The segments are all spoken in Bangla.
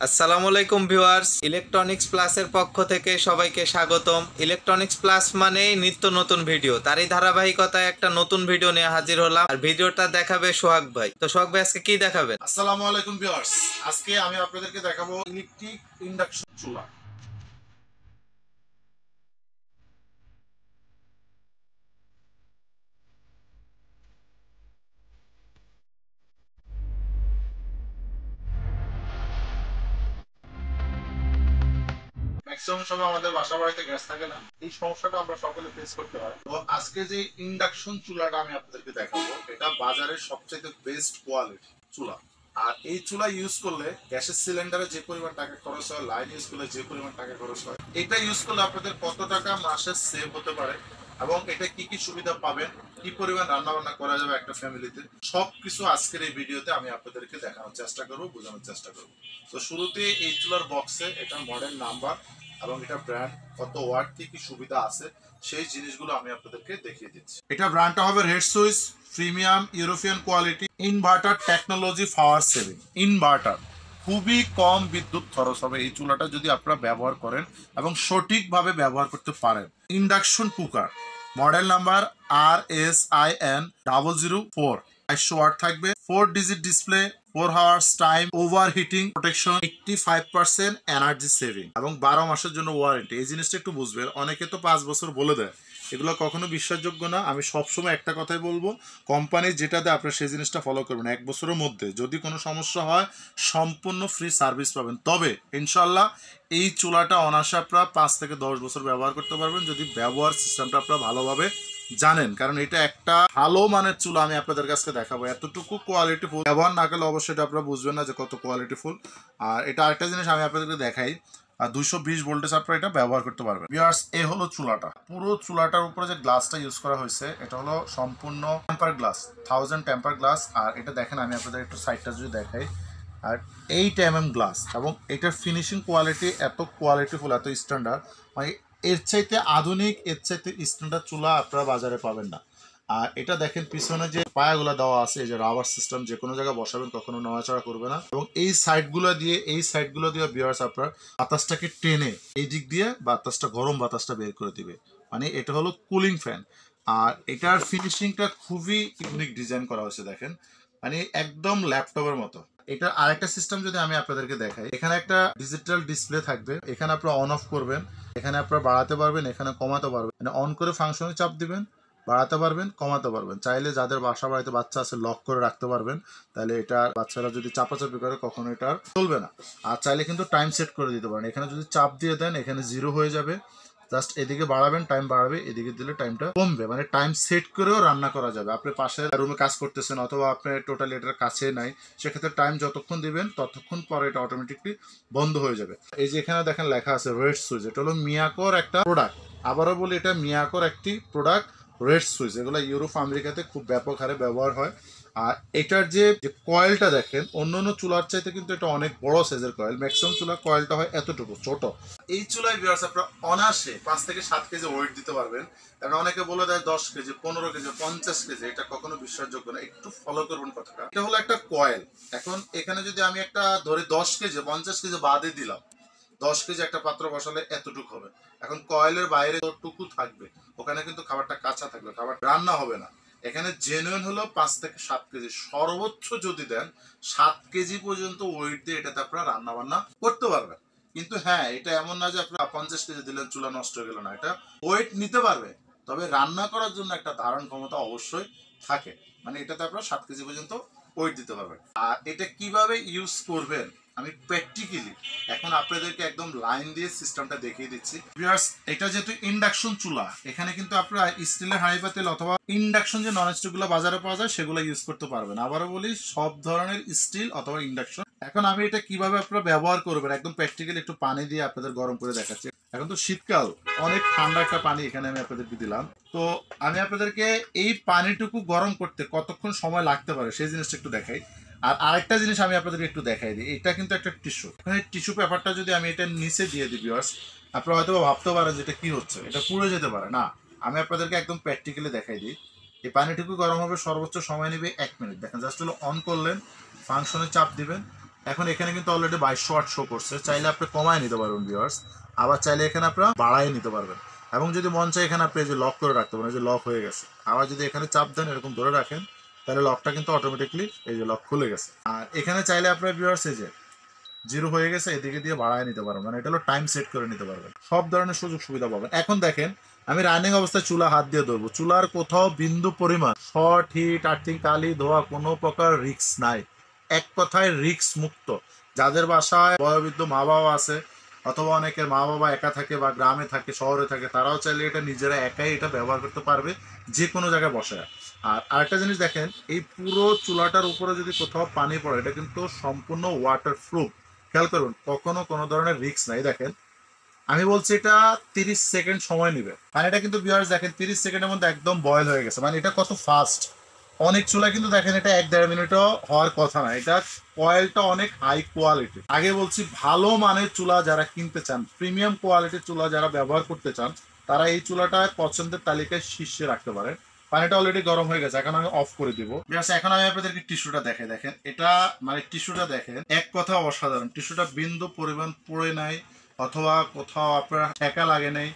আসসালামু আলাইকুম ভিউয়ার্স, ইলেকট্রনিক্স প্লাসের পক্ষ থেকে সবাইকে স্বাগতম। ইলেকট্রনিক্স প্লাস মানেই নিত্য নতুন ভিডিও, তারই ধারাবাহিকতায় একটা নতুন ভিডিও নিয়ে হাজির হলাম। আর ভিডিওটা দেখাবে সোহাগ ভাই। তো সোহাগ ভাই আজকে কি দেখাবেন? আসসালামু আলাইকুম ভিউয়ার্স, আজকে আমি আপনাদেরকে দেখাবো ইলেকট্রিক ইন্ডাকশন চুলা। ম্যাক্সিমাম সময় আমাদের বাসা বাড়িতে গ্যাস থাকে না, এই সমস্যাটা আমরা সকলে ফেস করতে হয়। তো আজকে যে ইন্ডাকশন চুলাটা আমি আপনাদেরকে দেখাবো, এটা বাজারের সবচেয়ে বেস্ট কোয়ালিটি চুলা। আর এই চুলা ইউজ করলে গ্যাসের সিলিন্ডারে যে পরিমাণ টাকা খরচ হয়, লাইন ইউজ করলে যে পরিমাণ টাকা খরচ হয়, এটা ইউজ করলে আপনাদের কত টাকা মাসে সেভ হতে পারে এবং এটা কি কি সুবিধা পাবেন, কি পরিমাণ রান্না বান্না করা যাবে একটা ফ্যামিলিতে, সবকিছু আজকের এই ভিডিওতে আমি আপনাদেরকে দেখানোর চেষ্টা করবো, বোঝানোর চেষ্টা করবো। তো শুরুতে এই চুলার বক্সে এটা মডেল নাম্বার এবং এটা ব্র্যান্ড, কত ওয়াট, কি কি সুবিধা আছে, সেই জিনিসগুলো আমি আপনাদেরকে দেখিয়ে দিচ্ছি। এটা ব্র্যান্ডটা হবে red Swiss premium European quality inverter technology power saving inverter. খুবই কম বিদ্যুৎ খরচ হবে এই চুলাটা যদি আপনারা ব্যবহার করেন এবং সঠিকভাবে ব্যবহার করতে পারেন। Induction cooker model number RSIN004, 500 watt থাকবে, 4 digit display, 4 hours time overheating protection, 85% energy saving এবং 12 মাসের জন্য ওয়ারেন্টি। এই জিনিসটা একটু বুঝবেন, অনেকে তো 5 বছর বলে দেয়, এগুলো কখনো বিশ্বাসযোগ্য না। আমি সবসময় একটা কথাই বলবো, কোম্পানি যেটা দেয় আপনারা সেই জিনিসটা ফলো করবেন। 1 বছরের মধ্যে যদি কোনো সমস্যা হয় সম্পূর্ণ ফ্রি সার্ভিস পাবেন। তবে ইনশাল্লাহ এই চুলাটা অনায়াসে আপনারা 5 থেকে 10 বছর ব্যবহার করতে পারবেন যদি ব্যবহার সিস্টেমটা আপনারা ভালোভাবে জানেন। কারণ এটা একটা ভালো মানের চুলা আমি আপনাদের কাছে দেখাবো, এতটুকু কোয়ালিটিফুল। ব্যবহার না করলে অবশ্যই এটা আপনারা বুঝবেন না যে কত কোয়ালিটিফুল। আর এটা আরেকটা জিনিস আমি আপনাদেরকে দেখাই, আর 220 ভোল্টেজ আপনারা এটা ব্যবহার করতে পারবেন। ভিউয়ার্স, এই হলো চুলাটা। পুরো চুলাটার উপরে যে গ্লাসটা ইউজ করা হয়েছে এটা হলো সম্পূর্ণ টেম্পার গ্লাস, 1000 টেম্পার গ্লাস। আর এটা দেখেন, আমি আপনাদের একটু সাইডটা যদি দেখাই, আর 8 mm গ্লাস এবং এটার ফিনিশিং কোয়ালিটি এত কোয়ালিটিফুল, এত স্ট্যান্ডার্ড, মানে এর চাইতে আধুনিক, এর চাইতে স্ট্যান্ডার্ড চুলা আপনারা বাজারে পাবেন না। আর এটা দেখেন পিছনে যে পায়াগুলো দেওয়া আছে, এই যে রাবার সিস্টেম, যে কোনো জায়গায় বসাবেন কখনো নড়াচড়া করবে না। এবং এই সাইডগুলো দিয়ে ভিউয়ার্স আপনার বাতাসটাকে টেনে এই দিক দিয়ে বাতাসটা, গরম বাতাসটা বের করে দিবে। মানে এটা হলো কুলিং ফ্যান। আর এটার ফিনিশিংটা খুবই ইউনিক ডিজাইন করা হয়েছে, দেখেন মানে একদম ল্যাপটপের মতো। এটার আরেকটা সিস্টেম যদি আমি আপনাদেরকে দেখাই, এখানে একটা ডিজিটাল ডিসপ্লে থাকবে, এখানে আপনারা অন অফ করবেন, এখানে আপনারা বাড়াতে পারবেন, এখানে কমাতে পারবেন। মানে অন করে ফাংশনে চাপ দিবেন, বাড়াতে পারবেন, কমাতে পারবেন। চাইলে যাদের বাসা বাড়িতে বাচ্চা আছে লক করে রাখতে পারবেন, তাহলে এটা বাচ্চারা যদি চাপাচাপি করে কখনো এটা আর চলবে না। আর চাইলে কিন্তু টাইম সেট করে দিতে পারেন, এখানে যদি চাপ দিয়ে দেন এখানে 0 হয়ে যাবে, জাস্ট এদিকে বাড়াবেন টাইম বাড়বে, এদিকে দিলে টাইমটা কমবে। মানে টাইম সেট করেও রান্না করা যাবে। আপনি পাশের রুমে কাজ করতেছেন অথবা আপনি টোটালি এটার কাছে নাই, সেক্ষেত্রে টাইম যতক্ষণ দিবেন ততক্ষণ পরে এটা অটোমেটিকলি বন্ধ হয়ে যাবে। এই যে এখানে দেখেন লেখা আছে রেড সুইচ, এটা হলো মিয়াকোর একটা প্রোডাক্ট। আবারও বলি, এটা মিয়াকোর একটি প্রোডাক্ট, রেড সুইচ। এগুলো ইউরোপ আমেরিকাতে খুব ব্যাপক হারে ব্যবহার হয়। আর এটার যে কয়েলটা দেখেন, অন্য অন্য চুলার চাইতে কিন্তু এটা অনেক বড় সাইজের কয়েল। ম্যাক্সিমাম চুলার কয়েলটা হয় এতটুকু ছোট। এই চুলায় ভিউয়ার্স আপনারা অনায়াসে 5 থেকে 7 কেজি ওয়েট দিতে পারবেন। কারণ অনেকে বলে দেয় 10 কেজি, 15 কেজি, 50 কেজি, এটা কখনো বিশ্বাসযোগ্য না। একটু ফলো করবেন কথাটা। এটা হলো একটা কয়েল। এখন এখানে যদি আমি একটা ধরে 10 কেজি, 50 কেজি বাদে দিলাম, 10 কেজি একটা পাত্র বসালে এতটুকু হবে। এখন কয়েলের বাইরে যতটুকু থাকবে ওখানে কিন্তু খাবারটা কাঁচা থাকবে, খাবার রান্না হবে না। এখানে জেনুইন হলো 5 থেকে 7 কেজি, সর্বোচ্চ যদি দেন 7 কেজি পর্যন্ত ওয়েট দিয়ে এটাতে আপনারা রান্না বান্না করতে পারবেন। কিন্তু হ্যাঁ, এটা এমন না যে আপনারা 50 কেজি দিলেন চুলা নষ্ট হয়ে গেল না, এটা ওয়েট নিতে পারবে। তবে রান্না করার জন্য একটা ধারণ ক্ষমতা অবশ্যই থাকে, মানে এটাতে আপনারা 7 কেজি পর্যন্ত ওয়েট দিতে পারবেন। আর এটা কিভাবে ইউজ করবেন আমি প্র্যাকটিক্যালি এখন আপনাদেরকে একদম লাইন দিয়ে সিস্টেমটা দেখিয়ে দিচ্ছি। ভিউয়ার্স, এটা যেহেতু ইন্ডাকশন চুলা, এখানে কিন্তু আপনারা স্টিলের হাঁড়ি পাতিল অথবা ইন্ডাকশন যে ননস্টিকগুলো বাজারে পাওয়া যায় সেগুলো ইউজ করতে পারবেন। আবারও বলি, সব ধরনের স্টিল অথবা ইন্ডাকশন। এখন আমি এটা কিভাবে আপনারা ব্যবহার করবেন একদম প্র্যাকটিক্যালি একটু পানি দিয়ে আপনাদের গরম করে দেখাচ্ছি। এখন তো শীতকাল, অনেক ঠান্ডা একটা পানি এখানে আমি আপনাদেরকে দিলাম। তো আমি আপনাদেরকে এই পানিটুকু গরম করতে কতক্ষণ সময় লাগতে পারে সেই জিনিসটা একটু দেখাই। আর আরেকটা জিনিস আমি আপনাদের একটু দেখাই দিই, এটা কিন্তু একটা টিস্যু। টিস্যু পেপারটা যদি আমি এটা নিচে দিয়ে দিই ভিউয়ার্স, আপনারা হয়তো ভাবতে পারেন যেটা কি হচ্ছে, এটা পুড়ে যেতে পারে না। আমি আপনাদেরকে একদম প্র্যাকটিক্যালি দেখাই দিই। এই পানিটুকু গরম হবে, সর্বোচ্চ সময় নেবে 1 মিনিট। দেখেন, জাস্ট হলো অন করলেন, ফাংশনে চাপ দিবেন, এখন এখানে কিন্তু অলরেডি 2200 ওয়াট শো করছে, চাইলে আপনি কমায় নিতে পারবেন ভিউয়ার্স, আবার চাইলে এখানে আপনারা বাড়ায় নিতে পারবেন। এবং যদি মন চায় এখানে আপনি যে লক করে রাখতে পারেন, যে লক হয়ে গেছে, আবার যদি এখানে চাপ দেন এরকম ধরে রাখেন, তাহলে লকটা কিন্তু অটোমেটিকলি এই যে লক খুলে গেছে। আর এখানে চাইলে আপনার ভিউয়ার্স এই যে 0 হয়ে গেছে এদিকে দিয়ে বাড়ায় নিতে পারবেন, মানে এটা হলো টাইম সেট করে নিতে পারবেন, সব ধরনের সুযোগ সুবিধা পাবেন। এখন দেখেন আমি রানিং অবস্থায় চুলা হাত দিয়ে ধরবো, চুলার কোথাও বিন্দু পরিমাণ শর্ট হিট আর্থিং কালি ধোয়া কোনো প্রকার রিস্ক নাই, এক কথায় রিস্ক মুক্ত। যাদের বাসায় বয়োবৃদ্ধ মা বাবা আছে, অথবা অনেকের মা বাবা একা থাকে বা গ্রামে থাকে শহরে থাকে, তারাও চাইলে এটা নিজেরা একাই এটা ব্যবহার করতে পারবে যে কোনো জায়গায় বসে। আর আরেকটা জিনিস দেখেন, এই পুরো চুলাটার উপরে যদি কোথাও পানি পড়ে এটা কিন্তু সম্পূর্ণ ওয়াটার প্রুফ, খেয়াল করুন কখনো কোনো ধরনের রিস্ক নাই। দেখেন আমি বলছি এটা 30 সেকেন্ড সময় নেবে, আর এটা কিন্তু ভিউয়ার্স দেখেন 30 সেকেন্ডের মধ্যে একদম বয়েল হয়ে গেছে, মানে এটা কত ফাস্ট। অনেক চুলা কিন্তু দেখেন এটা 1-1.5 মিনিটও হওয়ার কথা না, এটা অয়েলটা অনেক হাই কোয়ালিটি। আগে বলছি ভালো মানের চুলা যারা কিনতে চান, প্রিমিয়াম কোয়ালিটির চুলা যারা ব্যবহার করতে চান, তারা এই চুলাটা পছন্দের তালিকায় শীর্ষে রাখতে পারেন। পানিটা অলরেডি গরম হয়ে গেছে, এখন আমি অফ করে দিব। এখন আমি আপনাদেরকে টিস্যুটা দেখাই, দেখেন এটা মানে টিস্যুটা দেখেন এক কথা অসাধারণ, টিস্যুটা বিন্দু পরিমাণ পড়ে নাই অথবা কোথাও আপনার ঠেকা লাগে নাই,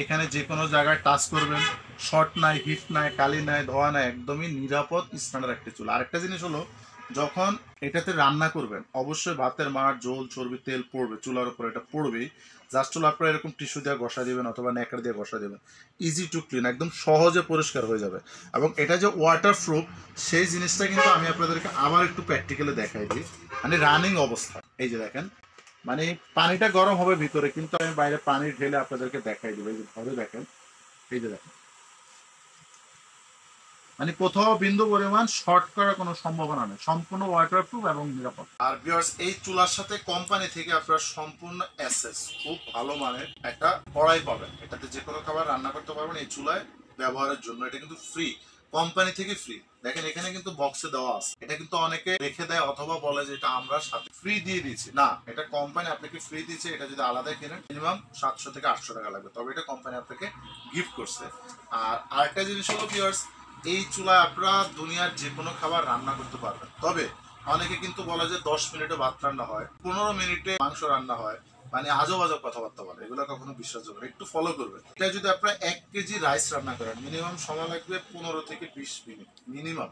এখানে যে কোনো জায়গায় টাচ করবেন, শর্ট নাই, হিট নাই, কালি নাই, ধোয়া নাই, একদমই নিরাপদ স্ট্যান্ডার্ড একটা চুলা। আরেকটা জিনিস হলো যখন এটাতে রান্না করবেন অবশ্যই ভাতের মার জল চর্বি তেল পড়বে চুলার উপর, এটা পড়বেই। জাস্ট হলো আপনারা এরকম টিস্যু দিয়ে ঘষা দিবেন অথবা ন্যাকার দিয়ে ঘষা দিবেন, ইজি টু ক্লিন, একদম সহজে পরিষ্কার হয়ে যাবে। এবং এটা যে ওয়াটার প্রুফ সেই জিনিসটা কিন্তু আমি আপনাদেরকে আবার একটু প্র্যাকটিক্যালি দেখাই দিই, মানে রানিং অবস্থা। এই যে দেখেন মানে পানিটা গরম হবে ভিতরে, কিন্তু আমি বাইরে পানি ঢেলে আপনাদেরকে দেখাই দিব। এই যে ধরে দেখেন, এই যে দেখেন মানে কোথাও বিন্দু পরিমাণ শর্ট করার কোনো সম্ভাবনা নেই, সম্পূর্ণ ওয়াটারপ্রুফ এবং নিরাপদ। আর ভিউয়ার্স এই চুলার সাথে কোম্পানি থেকে আপনারা সম্পূর্ণ অ্যাসেস খুব ভালো মানের একটা কড়াই পাবেন, এটাতে যে কোনো খাবার রান্না করতে পারবেন এই চুলায় ব্যবহারের জন্য, এটা কিন্তু ফ্রি, কোম্পানি থেকে ফ্রি। দেখেন এখানে কিন্তু বক্সে দেওয়া আছে, এটা কিন্তু অনেকে রেখে দেয় অথবা বলে যে এটা আমরা সাথে ফ্রি দিয়ে দিয়েছি, না এটা কোম্পানি আপনাকে ফ্রি দিয়েছে। এটা যদি আলাদা কেনেন মিনিমাম 700 থেকে 800 টাকা লাগবে, তবে এটা কোম্পানি আপনাকে গিফট করছে। আর আরেকটা জিনিস হলো ভিউয়ার্স এই চুলায় আপনারা দুনিয়ার যে কোনো খাবার রান্না করতে পারবেন, তবে অনেকে কিন্তু বলে যে 10 মিনিটে ভাত রান্না হয়, 15 মিনিটে মাংস রান্না হয়, মানে আজব আজব কথাবার্তা বলে, এগুলো কখনো বিশ্বাসযোগ্য না, একটু ফলো করবেন। এটা যদি আপনারা 1 কেজি রাইস রান্না করেন মিনিমাম সময় লাগবে 15 থেকে 20 মিনিট মিনিমাম।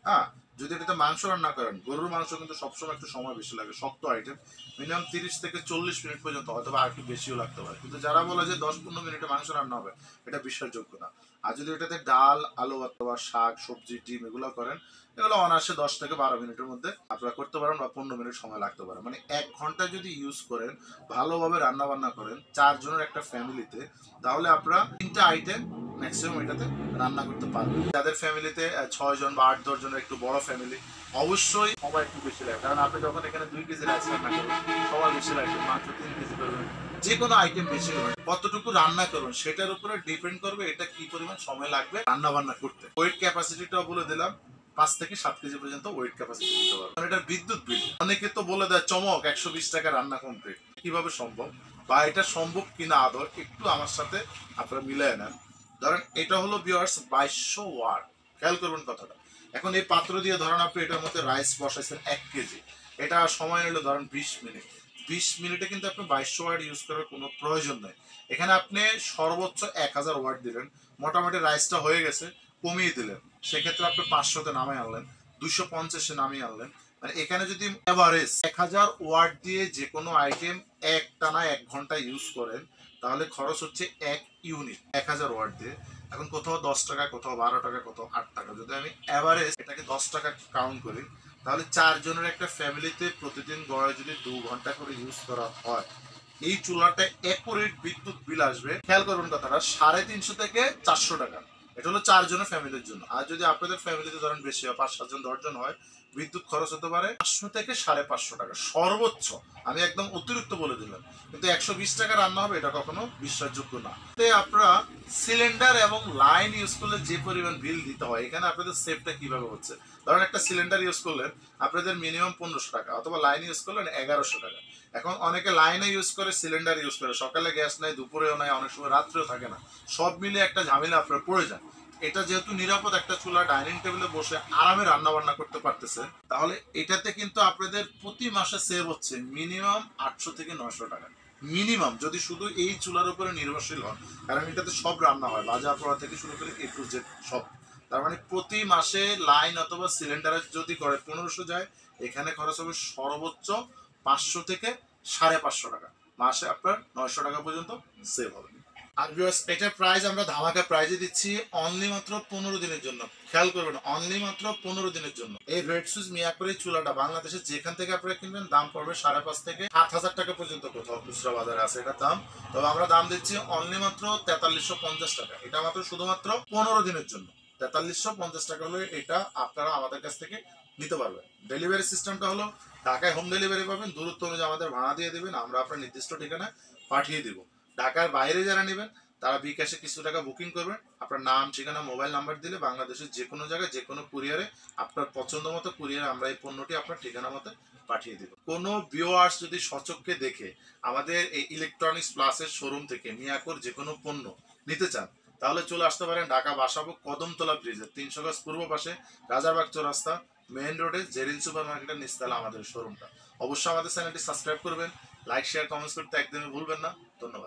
হ্যাঁ, যদি এটাতে মাংস রান্না করেন, গরুর মাংস কিন্তু সবসময় একটু সময় বেশি লাগে, শক্ত আইটেম, মিনিমাম 30 থেকে 40 মিনিট পর্যন্ত, হয়তো আর একটু বেশিও লাগতে পারে। কিন্তু যারা বলে যে 10-15 মিনিটে মাংস রান্না হবে, এটা বিশ্বাসযোগ্য না। আর যদি এটাতে ডাল আলু অথবা শাক সবজি ডিম এগুলো করেন, এগুলো অনায়াসে 10 থেকে 12 মিনিটের মধ্যে আপনারা করতে পারেন, বা 15 মিনিট সময় লাগতে পারে। মানে 1 ঘন্টা যদি ইউজ করেন, ভালোভাবে রান্না বান্না করেন 4 জনের একটা ফ্যামিলিতে, তাহলে আপনারা 3টা আইটেম ম্যাক্সিমাম এটাতে রান্না করতে পারবেন। যাদের ফ্যামিলিতে 6 জন বা 8-10 জনের একটু বড় ফ্যামিলি, অবশ্যই সময় একটু বেশি লাগে, কারণ আপনি যখন এখানে 2 কেজি রাইস রান্না করবেন সময় বেশি লাগবে, মাত্র 3 কেজি করবেন, যে কোনো আইটেম বেশি করবেন, কতটুকু রান্না করবেন সেটার উপরে ডিপেন্ড করবে এটা কি পরিমাণ সময় লাগবে রান্না বান্না করতে। ওয়েট ক্যাপাসিটিটাও বলে দিলাম, 5 থেকে 7 কেজি পর্যন্ত ওয়েট ক্যাপাসিটি দিতে পারবেন। এটার বিদ্যুৎ বিল অনেকে তো বলে দেয় চমক 120 টাকা রান্না কমপ্লিট, কিভাবে সম্ভব বা এটা সম্ভব কিনা আদর একটু আমার সাথে আপনারা মিলিয়ে নেন। ধরেন এটা হলো ভিউয়ার্স 2200 ওয়াট, খেয়াল করবেন কথাটা। এখন এই পাত্র দিয়ে ধরেন আপনি এটার মধ্যে রাইস বসাইছেন 1 কেজি, এটা সময় নিল ধরেন 20 মিনিট, 20 মিনিটে কিন্তু আপনি 2200 ওয়াট ইউজ করার কোনো প্রয়োজন নেই। এখানে আপনি সর্বোচ্চ 1000 ওয়াট দিলেন, মোটামুটি রাইসটা হয়ে গেছে, কমিয়ে দিলেন, সেক্ষেত্রে আপনি 500-তে নামিয়ে আনলেন, 250-এ নামিয়ে আনলেন। মানে এখানে যদি এভারেজ 1000 ওয়াট দিয়ে যে কোনো আইটেম এক টানা 1 ঘন্টা ইউজ করেন, তাহলে খরচ হচ্ছে 1 ইউনিট 1000 ওয়াট দিয়ে। এখন কোথাও 10 টাকা, কোথাও 12 টাকা, কোথাও 8 টাকা, যদি আমি এভারেজ এটাকে 10 টাকা কাউন্ট করি, তাহলে 4 জনের একটা ফ্যামিলিতে প্রতিদিন গড়ে যদি 2 ঘন্টা করে ইউজ করা হয়, এই চুলাটা অ্যাকুরেট বিদ্যুৎ বিল আসবে, খেয়াল করুন কথাটা, 350 থেকে 400 টাকা। এটা হলো 4 জনের ফ্যামিলির জন্য। আর যদি আপনাদের ফ্যামিলিতে ধরেন বেশি হয়, 5-7 জন 10 জন হয়, বিদ্যুৎ খরচ হতে পারে 500 থেকে 550 টাকা সর্বোচ্চ, আমি একদম অতিরিক্ত বলে দিলাম। কিন্তু 120 টাকা রান্না হবে, এটা কখনো বিশ্বাসযোগ্য না। আপনারা সিলিন্ডার এবং লাইন ইউজ করলে যে পরিমাণ বিল দিতে হয়, এখানে আপনাদের সেভটা কিভাবে হচ্ছে, ধরেন একটা সিলিন্ডার ইউজ করলেন আপনাদের মিনিমাম 1500 টাকা, অথবা লাইন ইউজ করলেন 1100 টাকা। এখন অনেকে লাইনে ইউজ করে, সিলিন্ডার ইউজ করে, সকালে গ্যাস নাই, দুপুরেও নাই, অনেক সময় রাত্রেও থাকে না, সব মিলে একটা ঝামেলা আপনার পড়ে যায়। এটা যেহেতু নিরাপদ একটা চুলা, ডাইনিং টেবিলে বসে আরামে রান্না বান্না করতে পারতেছে, তাহলে এটাতে কিন্তু আপনাদের প্রতি মাসে সেভ হচ্ছে মিনিমাম 800 থেকে 900 টাকা মিনিমাম, যদি শুধু এই চুলার উপরে নির্ভরশীল হন। কারণ এটাতে সব রান্না হয়, ভাজা পোড়া থেকে শুরু করে A to Z সব। তার মানে প্রতি মাসে লাইন অথবা সিলিন্ডারে যদি করে 1500 যায়, এখানে খরচ হবে সর্বোচ্চ 500 থেকে 550 টাকা। মাসে আপনার 900 টাকা পর্যন্ত সেভ হবে। আর ভিউয়ার্স, এটার প্রাইস আমরা ধামাকা প্রাইজে দিচ্ছি অনলি মাত্র 15 দিনের জন্য। খেয়াল করবেন, অনলি মাত্র 15 দিনের জন্য এই রেড সুইচ মিয়াকোর চুলাটা বাংলাদেশে যেখান থেকে আপনারা কিনবেন দাম পড়বে 5.5 থেকে 7,000 টাকা পর্যন্ত, কোথাও খুচরা বাজারে আছে এটার দাম। তবে আমরা দাম দিচ্ছি অনলি মাত্র 4350 টাকা। এটা মাত্র শুধুমাত্র 15 দিনের জন্য 4350 টাকা হলে এটা আপনারা আমাদের কাছ থেকে নিতে পারবেন। ডেলিভারি সিস্টেমটা হলো ঢাকায় হোম ডেলিভারি পাবেন, দূরত্ব অনুযায়ী আমাদের ভাড়া দিয়ে দেবেন, আমরা আপনার নির্দিষ্ট ঠিকানায় পাঠিয়ে দিব। ঢাকার বাইরে যারা নেবেন তারা বিকাশে কিছু টাকা বুকিং করবেন, আপনার নাম ঠিকানা মোবাইল নাম্বার দিলে বাংলাদেশের যে কোনো জায়গায় যে কোনো কুরিয়ারে আপনার পছন্দ মতো কুরিয়ারে আমরা এই পণ্যটি আপনার ঠিকানা মতো পাঠিয়ে দেব। কোনো ভিউয়ার্স যদি সচক্ষে দেখে আমাদের এই ইলেকট্রনিক্স প্লাসের শোরুম থেকে মিয়াকোর যে কোনো পণ্য নিতে চান, তাহলে চলে আসতে পারেন ঢাকা বাসাবো কদমতলা ব্রিজের 300 গজ পূর্ব পাশে রাজারবাগ চৌরাস্তা মেইন রোডে জেরিন সুপার মার্কেটের নিচতলা আমাদের শোরুমটা। অবশ্যই আমাদের চ্যানেলটি সাবস্ক্রাইব করবেন, লাইক শেয়ার কমেন্টস করতে একদমই ভুলবেন না। ধন্যবাদ।